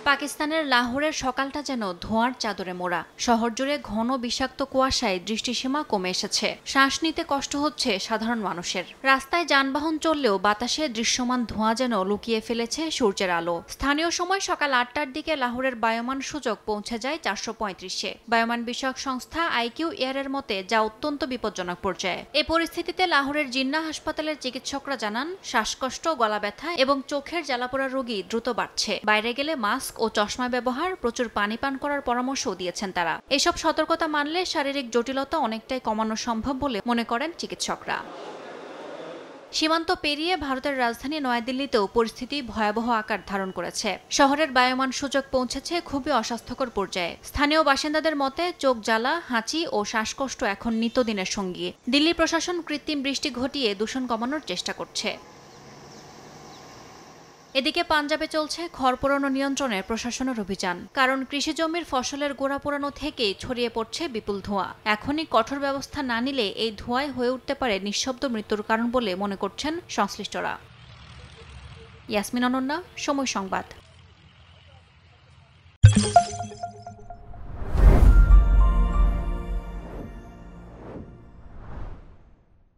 পাকিস্তানের লাহোরের সকালটা যেন ধোঁয়ার চাদরে মোড়া। শহর জুড়ে ঘন বিষাক্ত কুয়াশায় দৃষ্টিসীমা কমে এসেছে। শ্বাস নিতে কষ্ট হচ্ছে সাধারণ মানুষের। রাস্তায় যানবাহন চললেও বাতাসে দৃশ্যমান ধোঁয়া যেন লুকিয়ে ফেলেছে সূর্যের আলো। স্থানীয় সময় সকাল ৮টার দিকে লাহোরের বায়ুমান সূচক পৌঁছে যায় ৪৩৫-এ। বায়ুমান বিষয়ক সংস্থা আইকিউ এয়ারের মতে যা অত্যন্ত বিপজ্জনক পর্যায়ে। এ পরিস্থিতিতে লাহোরের জিন্নাহ হাসপাতালের চিকিৎসকরা জানান, শ্বাসকষ্ট, গলা ব্যথা এবং চোখের জ্বালাপোড়া রোগী দ্রুত বাড়ছে। বাইরে গেলে মাস্ক ও চশমা ব্যবহার, প্রচুর পানি পান করার পরামর্শও দিয়েছেন তারা। এসব সতর্কতা মানলে শারীরিক জটিলতা অনেকটাই কমানো সম্ভব বলে মনে করেন চিকিৎসকরা। সীমান্ত পেরিয়ে ভারতের রাজধানী নয়াদিল্লিতেও পরিস্থিতি ভয়াবহ আকার ধারণ করেছে। শহরের বায়ুমান সূচক পৌঁছেছে খুবই অস্বাস্থ্যকর পর্যায়ে। স্থানীয় বাসিন্দাদের মতে চোখ জ্বালা, হাঁচি ও শ্বাসকষ্ট এখন নিত্যদিনের সঙ্গী। দিল্লি প্রশাসন কৃত্রিম বৃষ্টি ঘটিয়ে দূষণ কমানোর চেষ্টা করছে। এদিকে পাঞ্জাবে চলছে খড় পোড়ানো নিয়ন্ত্রণের প্রশাসনের অভিযান। কারণ কৃষি জমির ফসলের গোড়া পোড়ানো থেকেই ছড়িয়ে পড়ছে বিপুল ধোঁয়া। এখনই কঠোর ব্যবস্থা না নিলে এই ধোঁয়ায় হয়ে উঠতে পারে নিঃশব্দ মৃত্যুর কারণ বলে মনে করছেন সংশ্লিষ্টরা। ইয়াসমিন অনন্যা, সময় সংবাদ।